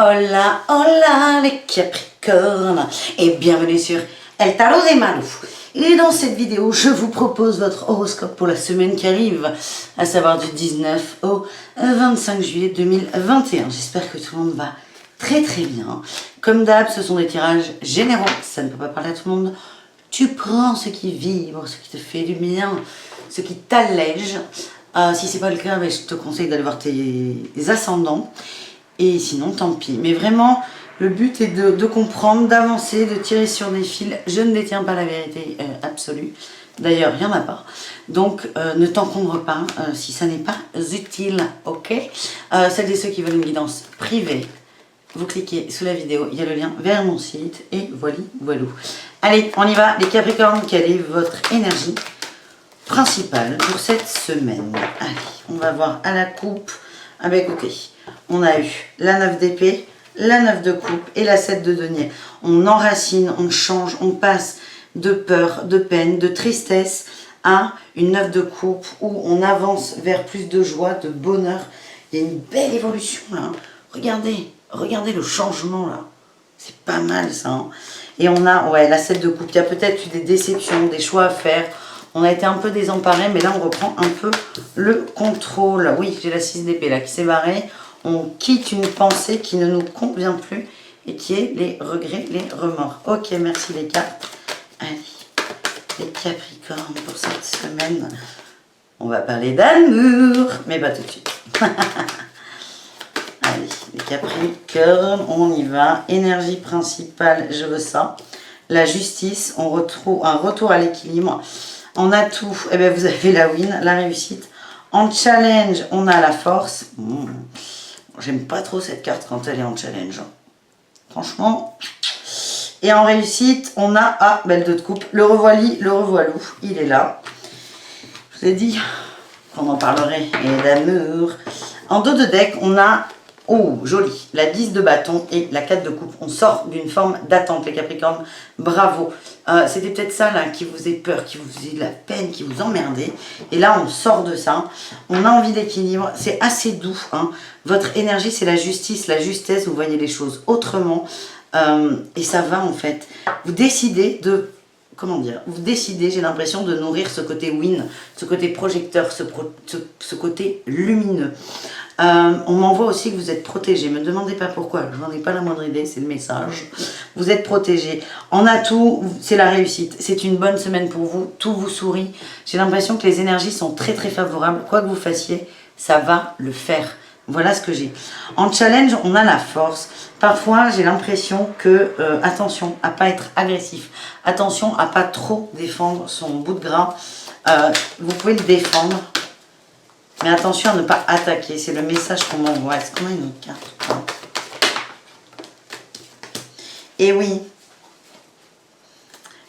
Hola, hola les Capricornes et bienvenue sur El Tarot des Malou. Et dans cette vidéo, je vous propose votre horoscope pour la semaine qui arrive, à savoir du 19 au 25 juillet 2021. J'espère que tout le monde va très bien. Comme d'hab, ce sont des tirages généraux, ça ne peut pas parler à tout le monde. Tu prends ce qui vibre, ce qui te fait du bien, ce qui t'allège. Si c'est pas le cas, je te conseille d'aller voir tes ascendants. Et sinon, tant pis. Mais vraiment, le but est de comprendre, d'avancer, de tirer sur des fils. Je ne détiens pas la vérité absolue. D'ailleurs, il n'y en a pas. Donc, ne t'encombre pas si ça n'est pas utile, ok. Celles et ceux qui veulent une guidance privée, vous cliquez sous la vidéo, il y a le lien vers mon site. Et voilou. Allez, on y va. Les Capricornes, quelle est votre énergie principale pour cette semaine? Allez, on va voir à la coupe. Ah ben écoutez, on a eu la 9 d'épée, la 9 de coupe et la 7 de denier. On enracine, on change, on passe de peur, de peine, de tristesse à une 9 de coupe où on avance vers plus de joie, de bonheur. Il y a une belle évolution là. Hein. Regardez le changement là. C'est pas mal ça. Hein. Et on a la 7 de coupe. Il y a peut-être eu des déceptions, des choix à faire. On a été un peu désemparés, mais là, on reprend un peu le contrôle. Oui, j'ai la 6 d'épée là qui s'est barrée. On quitte une pensée qui ne nous convient plus et qui est les regrets, les remords. Ok, merci les cartes. Allez, les Capricornes pour cette semaine. On va parler d'amour, mais pas tout de suite. Allez, les Capricornes, on y va. Énergie principale, je veux ça. La justice, on retrouve un retour à l'équilibre. En atout, vous avez la win, la réussite. En challenge, on a la force. J'aime pas trop cette carte quand elle est en challenge. Franchement. Et en réussite, on a, belle 2 de coupe, le revoilou, il est là. Je vous ai dit qu'on en parlerait. Et d'amour. En dos de deck, on a, joli, la 10 de bâton et la 4 de coupe. On sort d'une forme d'attente, les Capricornes. Bravo. C'était peut-être ça là qui vous faisait peur, qui vous faisait de la peine, qui vous emmerdait. Et là, on sort de ça. On a envie d'équilibre. C'est assez doux. Hein. Votre énergie, c'est la justice, la justesse. Vous voyez les choses autrement. Et ça va en fait. Vous décidez de... Comment dire? Vous décidez, j'ai l'impression, de nourrir ce côté win, ce côté projecteur, ce côté lumineux. On m'envoie aussi que vous êtes protégé. Ne me demandez pas pourquoi, je n'en ai pas la moindre idée, c'est le message. Vous êtes protégé. En atout, c'est la réussite. C'est une bonne semaine pour vous, tout vous sourit. J'ai l'impression que les énergies sont très favorables. Quoi que vous fassiez, ça va le faire. Voilà ce que j'ai. En challenge, on a la force. Parfois, j'ai l'impression que, attention à ne pas être agressif. Attention à ne pas trop défendre son bout de gras. Vous pouvez le défendre. Mais attention à ne pas attaquer. C'est le message qu'on m'envoie. Est-ce qu'on a une autre carte ou pas? Et oui.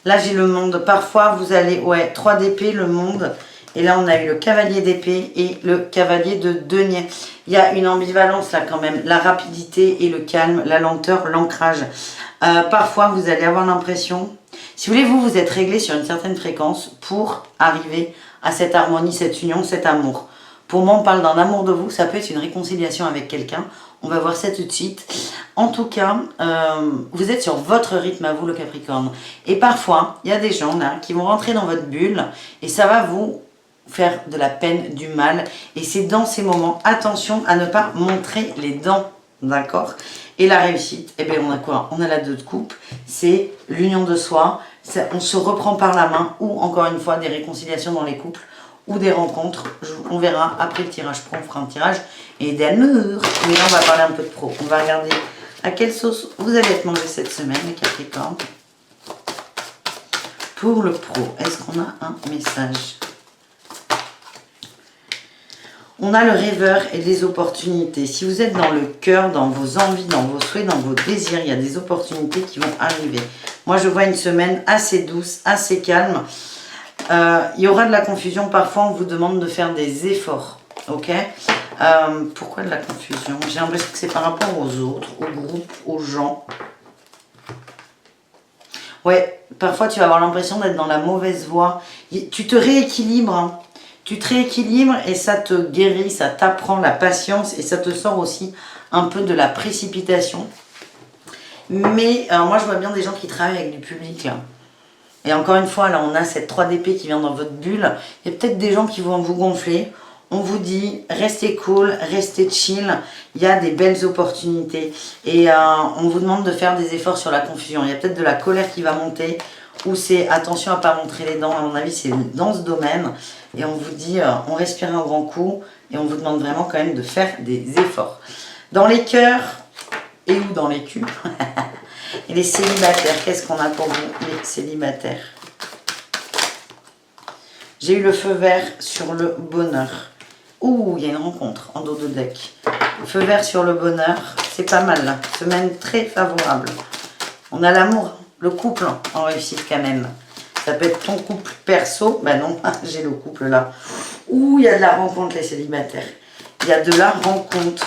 Là, j'ai le monde. Parfois, vous allez... 3 d'épée, le monde. Et là, on a eu le cavalier d'épée et le cavalier de denier. Il y a une ambivalence là quand même. La rapidité et le calme, la lenteur, l'ancrage. Parfois, vous allez avoir l'impression... Si vous voulez, vous êtes réglé sur une certaine fréquence pour arriver à cette harmonie, cette union, cet amour. Pour moi, on parle d'un amour de vous. Ça peut être une réconciliation avec quelqu'un. On va voir ça tout de suite. En tout cas, vous êtes sur votre rythme à vous, le Capricorne. Et parfois, il y a des gens là qui vont rentrer dans votre bulle et ça va vous faire de la peine, du mal. Et c'est dans ces moments, attention à ne pas montrer les dents. D'accord? Et la réussite, on a quoi? On a la 2 de coupe. C'est l'union de soi. On se reprend par la main ou, encore une fois, des réconciliations dans les couples. Ou des rencontres, on verra après le tirage pro, on fera un tirage et d'amour. Mais là, on va parler un peu de pro. On va regarder à quelle sauce vous allez être mangé cette semaine, les Capricornes. Pour le pro, est-ce qu'on a un message? On a le rêveur et les opportunités. Si vous êtes dans le cœur, dans vos envies, dans vos souhaits, dans vos désirs, il y a des opportunités qui vont arriver. Moi, je vois une semaine assez douce, assez calme. Il y aura de la confusion. Parfois, on vous demande de faire des efforts. Ok? Pourquoi de la confusion? J'ai l'impression que c'est par rapport aux autres, aux groupes, aux gens. Ouais, parfois, tu vas avoir l'impression d'être dans la mauvaise voie. Tu te rééquilibres. Hein. Tu te rééquilibres et ça te guérit, ça t'apprend la patience et ça te sort aussi un peu de la précipitation. Mais moi, je vois bien des gens qui travaillent avec du public, là. Et encore une fois, là, on a cette 3 d'épée qui vient dans votre bulle. Il y a peut-être des gens qui vont vous gonfler. On vous dit, restez cool, restez chill. Il y a des belles opportunités. Et on vous demande de faire des efforts sur la confusion. Il y a peut-être de la colère qui va monter. Ou c'est attention à ne pas montrer les dents. À mon avis, c'est dans ce domaine. Et on vous dit, on respire un grand coup. Et on vous demande vraiment quand même de faire des efforts. Dans les cœurs et ou dans les culs. Et les célibataires, qu'est-ce qu'on a pour vous, les célibataires? J'ai eu le feu vert sur le bonheur. Ouh, il y a une rencontre en dos de deck. Le feu vert sur le bonheur, c'est pas mal là. Semaine très favorable. On a l'amour, le couple en réussite quand même. Ça peut être ton couple perso. Ben non, j'ai le couple là. Ouh, il y a de la rencontre les célibataires. Il y a de la rencontre.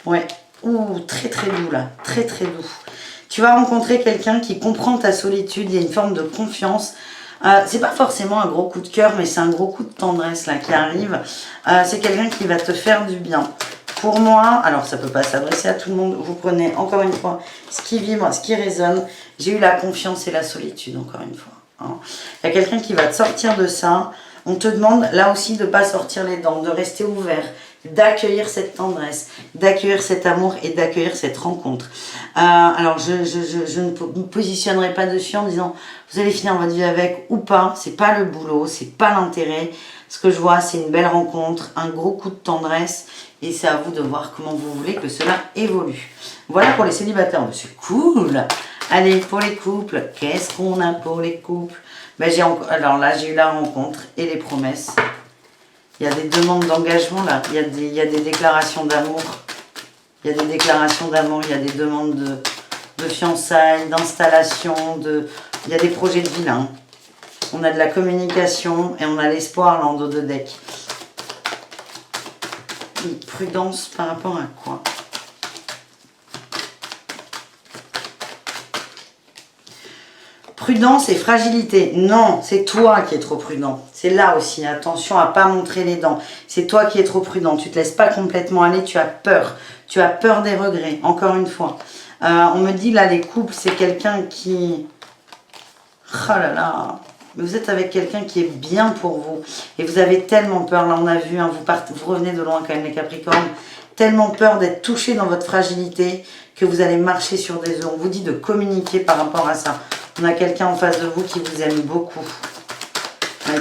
Ouais. Ouh, très très doux là. Très très doux. Tu vas rencontrer quelqu'un qui comprend ta solitude. Il y a une forme de confiance. C'est pas forcément un gros coup de cœur, mais c'est un gros coup de tendresse là qui arrive. C'est quelqu'un qui va te faire du bien. Pour moi, alors ça peut pas s'adresser à tout le monde. Vous prenez encore une fois ce qui vibre, ce qui résonne. J'ai eu la confiance et la solitude encore une fois. Hein. Il y a quelqu'un qui va te sortir de ça. On te demande là aussi de ne pas sortir les dents, de rester ouvert, d'accueillir cette tendresse, d'accueillir cet amour et d'accueillir cette rencontre. Alors, je ne me positionnerai pas dessus en disant vous allez finir votre vie avec ou pas. C'est pas le boulot, c'est pas l'intérêt. Ce que je vois, c'est une belle rencontre, un gros coup de tendresse et c'est à vous de voir comment vous voulez que cela évolue. Voilà pour les célibataires. C'est cool. Allez, pour les couples, qu'est-ce qu'on a pour les couples? Ben, alors là, j'ai eu la rencontre et les promesses. Il y a des demandes d'engagement là. Il y a des déclarations d'amour. Il y a des déclarations d'amour. Il y a des demandes de fiançailles, d'installation. Il y a des projets de vie là. Hein. On a de la communication et on a l'espoir là en dos de deck. Une prudence par rapport à quoi? Prudence et fragilité. Non, c'est toi qui es trop prudent. C'est là aussi. Attention à ne pas montrer les dents. C'est toi qui es trop prudent. Tu ne te laisses pas complètement aller. Tu as peur. Tu as peur des regrets. Encore une fois. On me dit là, les couples, c'est quelqu'un qui... Oh là là. Vous êtes avec quelqu'un qui est bien pour vous. Et vous avez tellement peur. Là, on a vu, hein, vous revenez de loin quand même, les Capricornes. Tellement peur d'être touché dans votre fragilité que vous allez marcher sur des œufs. On vous dit de communiquer par rapport à ça. On a quelqu'un en face de vous qui vous aime beaucoup.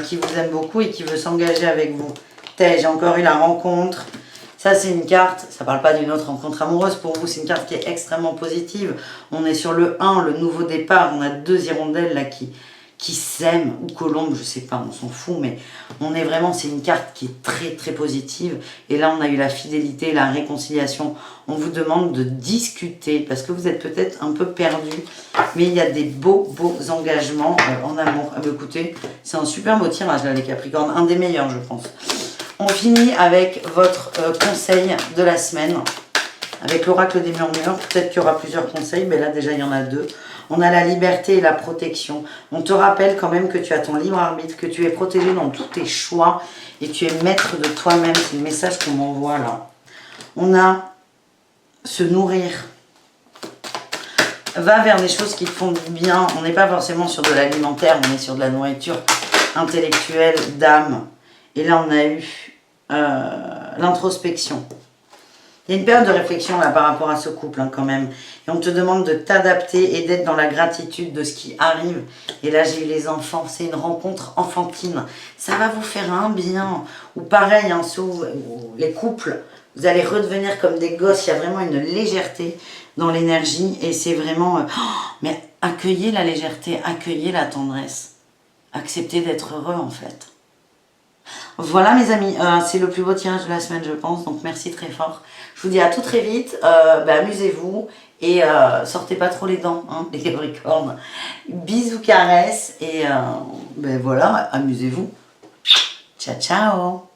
Qui vous aime beaucoup et qui veut s'engager avec vous. J'ai encore eu la rencontre. Ça, c'est une carte. Ça ne parle pas d'une autre rencontre amoureuse. Pour vous, c'est une carte qui est extrêmement positive. On est sur le 1, le nouveau départ. On a 2 hirondelles là qui s'aiment. Ou colombes, je ne sais pas, on s'en fout. Mais on est vraiment, c'est une carte qui est très très positive. Et là, on a eu la fidélité, la réconciliation. On vous demande de discuter parce que vous êtes peut-être un peu perdu. Mais il y a des beaux engagements en amour. Ah bah écoutez, c'est un super beau tirage là, les Capricornes. Un des meilleurs, je pense. On finit avec votre conseil de la semaine. Avec l'oracle des murmures. Peut-être qu'il y aura plusieurs conseils. Mais là, déjà, il y en a 2. On a la liberté et la protection. On te rappelle quand même que tu as ton libre arbitre, que tu es protégé dans tous tes choix et tu es maître de toi-même. C'est le message qu'on m'envoie là. On a se nourrir. Va vers des choses qui te font du bien. On n'est pas forcément sur de l'alimentaire, on est sur de la nourriture intellectuelle, d'âme. Et là, on a eu l'introspection. Il y a une période de réflexion là par rapport à ce couple hein, quand même. Et on te demande de t'adapter et d'être dans la gratitude de ce qui arrive. Et là, j'ai eu les enfants. C'est une rencontre enfantine. Ça va vous faire un bien. Ou pareil, hein, les couples, vous allez redevenir comme des gosses. Il y a vraiment une légèreté dans l'énergie. Et c'est vraiment... mais accueillez la légèreté, accueillez la tendresse. Acceptez d'être heureux en fait. Voilà mes amis, c'est le plus beau tirage de la semaine je pense, donc merci très fort. Je vous dis à tout très vite, amusez-vous et sortez pas trop les dents, hein, les Capricornes. Bisous, caresses et voilà, amusez-vous. Ciao, ciao.